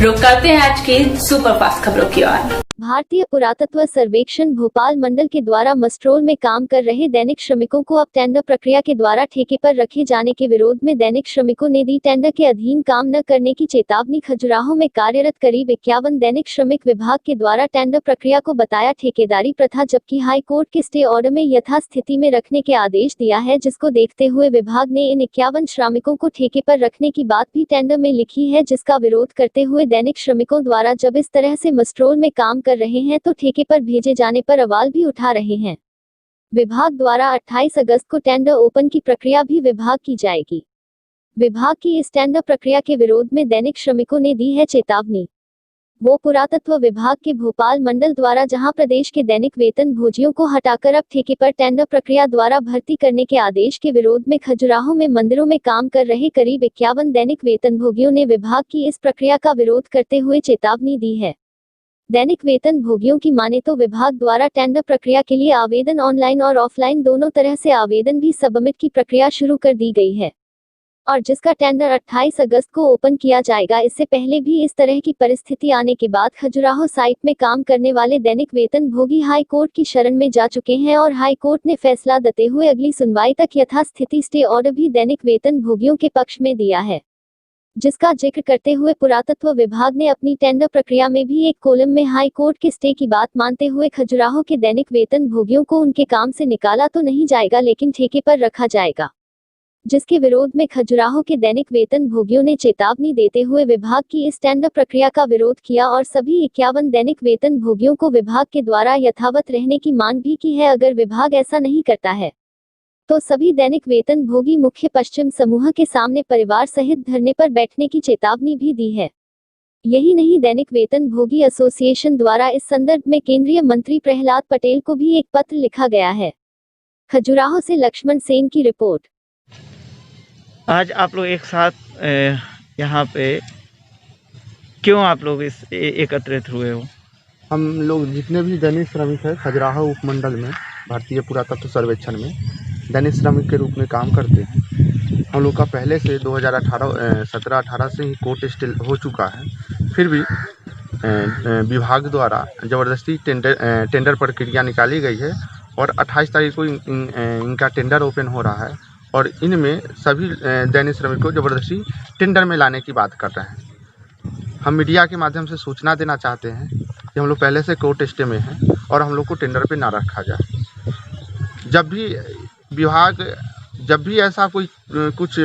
रुक करते हैं आज की सुपरफास्ट खबरों की ओर। भारतीय पुरातत्व सर्वेक्षण भोपाल मंडल के द्वारा मस्ट्रोल में काम कर रहे दैनिक श्रमिकों को अब टेंडर प्रक्रिया के द्वारा ठेके पर रखे जाने के विरोध में दैनिक श्रमिकों ने दी टेंडर के अधीन काम न करने की चेतावनी। खजुराहो में कार्यरत करीब 51 दैनिक श्रमिक विभाग के द्वारा टेंडर प्रक्रिया को बताया ठेकेदारी प्रथा, जबकि हाई कोर्ट के स्टे ऑर्डर में यथास्थिति में रखने के आदेश दिया है, जिसको देखते हुए विभाग ने इन 51 श्रमिकों को ठेके पर रखने की बात भी टेंडर में लिखी है, जिसका विरोध करते हुए दैनिक श्रमिकों द्वारा जब इस तरह से मस्ट्रोल में काम कर रहे हैं तो ठेके पर भेजे जाने पर सवाल भी उठा रहे हैं। विभाग द्वारा 28 अगस्त को टेंडर ओपन की प्रक्रिया भी विभाग की जाएगी। विभाग की इस टेंडर प्रक्रिया के विरोध में दैनिक श्रमिकों ने दी है चेतावनी। वो पुरातत्व विभाग के भोपाल मंडल द्वारा जहां प्रदेश के दैनिक वेतन भोजियों को हटाकर अब ठेके पर टेंडर प्रक्रिया द्वारा भर्ती करने के आदेश के विरोध में खजुराहो में मंदिरों में काम कर रहे करीब 51 दैनिक वेतन भोगियों ने विभाग की इस प्रक्रिया का विरोध करते हुए चेतावनी दी है। दैनिक वेतन भोगियों की माने तो विभाग द्वारा टेंडर प्रक्रिया के लिए आवेदन ऑनलाइन और ऑफलाइन दोनों तरह से आवेदन भी सबमिट की प्रक्रिया शुरू कर दी गई है और जिसका टेंडर 28 अगस्त को ओपन किया जाएगा। इससे पहले भी इस तरह की परिस्थिति आने के बाद खजुराहो साइट में काम करने वाले दैनिक वेतन भोगी हाई कोर्ट की शरण में जा चुके हैं और हाई कोर्ट ने फैसला देते हुए अगली सुनवाई तक यथास्थिति स्टे ऑर्डर भी दैनिक वेतन भोगियों के पक्ष में दिया है, जिसका जिक्र करते हुए पुरातत्व विभाग ने अपनी टेंडर प्रक्रिया में भी एक कॉलम में हाई कोर्ट के स्टे की बात मानते हुए खजुराहो के दैनिक वेतन भोगियों को उनके काम से निकाला तो नहीं जाएगा लेकिन ठेके पर रखा जाएगा, जिसके विरोध में खजुराहो के दैनिक वेतन भोगियों ने चेतावनी देते हुए विभाग की इस टेंडर प्रक्रिया का विरोध किया और सभी 51 दैनिक वेतन भोगियों को विभाग के द्वारा यथावत रहने की मांग भी की है। अगर विभाग ऐसा नहीं करता है तो सभी दैनिक वेतन भोगी मुख्य पश्चिम समूह के सामने परिवार सहित धरने पर बैठने की चेतावनी भी दी है। यही नहीं, दैनिक वेतन भोगी एसोसिएशन द्वारा इस संदर्भ में केंद्रीय मंत्री प्रहलाद पटेल को भी एक पत्र लिखा गया है। खजुराहो से लक्ष्मण सेन की रिपोर्ट। आज आप लोग एक साथ यहाँ पे क्यों आप लोग इस एकत्रित हुए हो? हम लोग जितने भी दैनिक श्रमिक है खजुराहो उपमंडल में भारतीय पुरातत्व सर्वेक्षण में दैनिक श्रमिक के रूप में काम करते हैं। हम लोग का पहले से 2017-18 से ही कोर्ट स्टे हो चुका है, फिर भी विभाग द्वारा ज़बरदस्ती टेंडर प्रक्रिया निकाली गई है और 28 तारीख को इनका टेंडर ओपन हो रहा है और इनमें सभी दैनिक श्रमिक को ज़बरदस्ती टेंडर में लाने की बात कर रहे हैं। हम मीडिया के माध्यम से सूचना देना चाहते हैं कि हम लोग पहले से कोर्ट स्टे में हैं और हम लोग को टेंडर पे ना रखा जाए। जब भी ऐसा कोई कुछ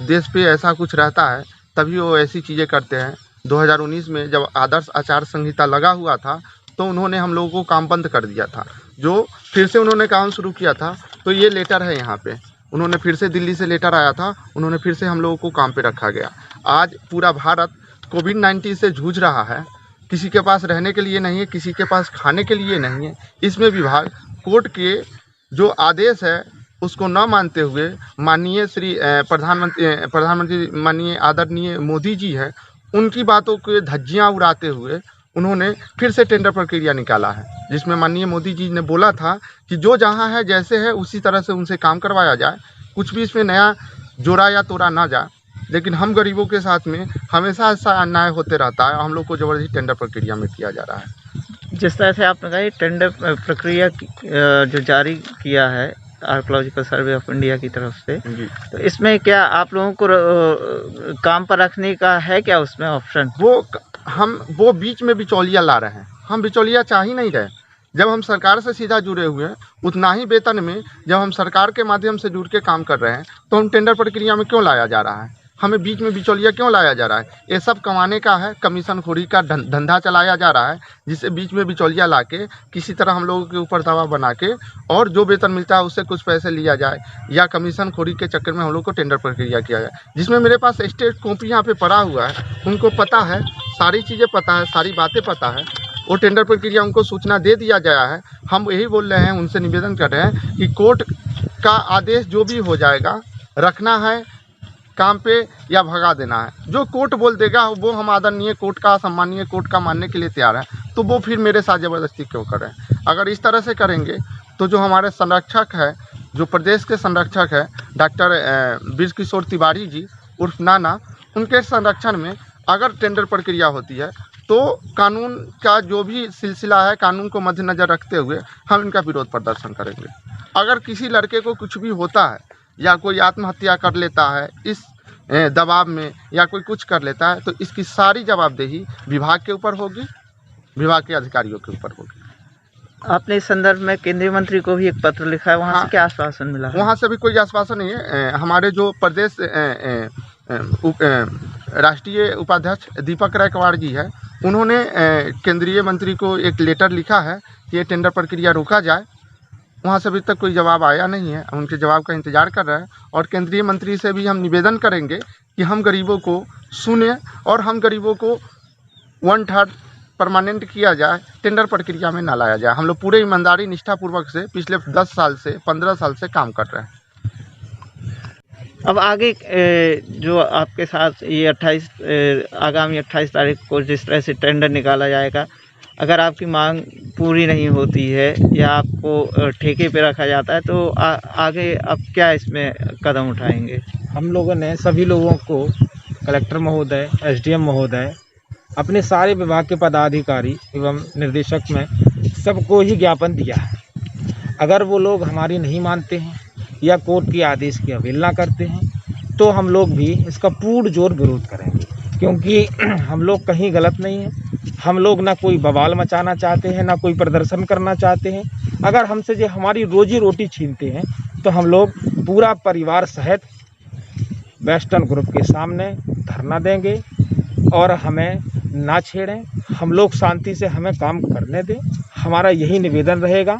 देश पे ऐसा कुछ रहता है तभी वो ऐसी चीज़ें करते हैं। 2019 में जब आदर्श आचार संहिता लगा हुआ था तो उन्होंने हम लोगों को काम बंद कर दिया था, जो फिर से उन्होंने काम शुरू किया था। तो ये लेटर है यहाँ पे, उन्होंने फिर से दिल्ली से लेटर आया था, उन्होंने फिर से हम लोगों को काम पे रखा गया। आज पूरा भारत कोविड-19 से जूझ रहा है, किसी के पास रहने के लिए नहीं है, किसी के पास खाने के लिए नहीं है। इसमें विभाग कोर्ट के जो आदेश है उसको न मानते हुए माननीय श्री प्रधानमंत्री माननीय आदरणीय मोदी जी है, उनकी बातों के धज्जियां उड़ाते हुए उन्होंने फिर से टेंडर प्रक्रिया निकाला है, जिसमें माननीय मोदी जी ने बोला था कि जो जहां है जैसे है उसी तरह से उनसे काम करवाया जाए, कुछ भी इसमें नया जोड़ा या तोड़ा ना जाए। लेकिन हम गरीबों के साथ में हमेशा ऐसा अन्याय होते रहता है, हम लोग को ज़बरदस्ती टेंडर प्रक्रिया में किया जा रहा है। जिस तरह से आपने कहा ये टेंडर प्रक्रिया जो जारी किया है आर्कोलॉजिकल सर्वे ऑफ इंडिया की तरफ से, जी, तो इसमें क्या आप लोगों को काम पर रखने का है क्या उसमें ऑप्शन? वो बीच में बिचौलिया ला रहे हैं, हम बिचौलिया चाह ही नहीं रहे। जब हम सरकार से सीधा जुड़े हुए हैं उतना ही वेतन में जब हम सरकार के माध्यम से जुड़ के काम कर रहे हैं तो हम टेंडर प्रक्रिया में क्यों लाया जा रहा है? हमें बीच में बिचौलिया क्यों लाया जा रहा है? ये सब कमाने का है, कमीशन खोरी का धंधा चलाया जा रहा है, जिससे बीच में बिचौलिया ला के किसी तरह हम लोगों के ऊपर दबाव बना के और जो वेतन मिलता है उससे कुछ पैसे लिया जाए या कमीशन खोरी के चक्कर में हम लोग को टेंडर प्रक्रिया किया जाए। जिसमें मेरे पास स्टेट कॉपी यहाँ पे पड़ा हुआ है, उनको पता है, सारी चीज़ें पता है, सारी बातें पता है, वो टेंडर प्रक्रिया उनको सूचना दे दिया गया है। हम यही बोल रहे हैं, उनसे निवेदन कर रहे हैं कि कोर्ट का आदेश जो भी हो जाएगा रखना है काम पे या भगा देना है। जो कोर्ट बोल देगा वो हम आदरणीय कोर्ट का, सम्मानीय कोर्ट का मानने के लिए तैयार है, तो वो फिर मेरे साथ ज़बरदस्ती क्यों करें? अगर इस तरह से करेंगे तो जो हमारे संरक्षक है, जो प्रदेश के संरक्षक है डॉक्टर बृजकिशोर तिवारी जी उर्फ नाना, उनके संरक्षण में अगर टेंडर प्रक्रिया होती है तो कानून का जो भी सिलसिला है, कानून को मद्देनज़र रखते हुए हम इनका विरोध प्रदर्शन करेंगे। अगर किसी लड़के को कुछ भी होता है या कोई आत्महत्या कर लेता है इस दबाव में, या कोई कुछ कर लेता है, तो इसकी सारी जवाबदेही विभाग के ऊपर होगी, विभाग के अधिकारियों के ऊपर होगी। आपने इस संदर्भ में केंद्रीय मंत्री को भी एक पत्र लिखा है, वहाँ से क्या आश्वासन मिला है? वहाँ से भी कोई आश्वासन नहीं है। हमारे जो प्रदेश राष्ट्रीय उपाध्यक्ष दीपक रायकवाड़ जी है, उन्होंने केंद्रीय मंत्री को एक लेटर लिखा है कि ये टेंडर प्रक्रिया रोका जाए। वहाँ से अभी तक कोई जवाब आया नहीं है, हम उनके जवाब का इंतज़ार कर रहे हैं। और केंद्रीय मंत्री से भी हम निवेदन करेंगे कि हम गरीबों को सुने और हम गरीबों को 1/3 परमानेंट किया जाए, टेंडर प्रक्रिया में ना लाया जाए। हम लोग पूरे ईमानदारी निष्ठापूर्वक से पिछले 10 साल से 15 साल से काम कर रहे हैं। अब आगे जो आपके साथ ये 28 आगामी 28 तारीख को जिस तरह से टेंडर निकाला जाएगा, अगर आपकी मांग पूरी नहीं होती है या आपको ठेके पे रखा जाता है तो आगे आप क्या इसमें कदम उठाएंगे? हम लोगों ने सभी लोगों को, कलेक्टर महोदय, एसडीएम महोदय, अपने सारे विभाग के पदाधिकारी एवं निर्देशक में सबको ही ज्ञापन दिया है। अगर वो लोग हमारी नहीं मानते हैं या कोर्ट के आदेश की अवहेलना करते हैं तो हम लोग भी इसका पूरजोर विरोध करेंगे, क्योंकि हम लोग कहीं गलत नहीं हैं। हम लोग ना कोई बवाल मचाना चाहते हैं, ना कोई प्रदर्शन करना चाहते हैं। अगर हमसे जो हमारी रोजी रोटी छीनते हैं तो हम लोग पूरा परिवार सहित वेस्टर्न ग्रुप के सामने धरना देंगे और हमें ना छेड़ें। हम लोग शांति से हमें काम करने दें, हमारा यही निवेदन रहेगा।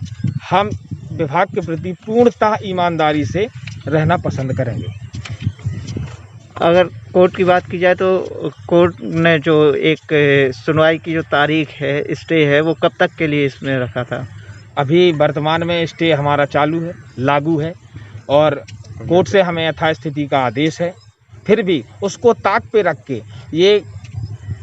हम विभाग के प्रति पूर्णतः ईमानदारी से रहना पसंद करेंगे। अगर कोर्ट की बात की जाए तो कोर्ट ने जो एक सुनवाई की जो तारीख है, स्टे है, वो कब तक के लिए इसमें रखा था? अभी वर्तमान में स्टे हमारा चालू है, लागू है और कोर्ट से हमें यथास्थिति का आदेश है। फिर भी उसको ताक पे रख के ये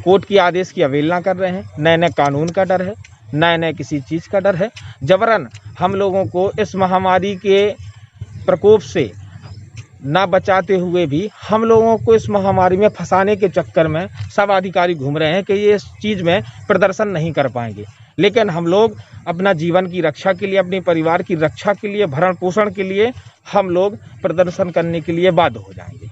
कोर्ट की आदेश की अवहेलना कर रहे हैं। नए नए कानून का डर है, नए नए किसी चीज़ का डर है। जबरन हम लोगों को इस महामारी के प्रकोप से ना बचाते हुए भी हम लोगों को इस महामारी में फंसाने के चक्कर में सब अधिकारी घूम रहे हैं कि ये इस चीज़ में प्रदर्शन नहीं कर पाएंगे। लेकिन हम लोग अपना जीवन की रक्षा के लिए, अपने परिवार की रक्षा के लिए, भरण पोषण के लिए हम लोग प्रदर्शन करने के लिए बाध्य हो जाएंगे।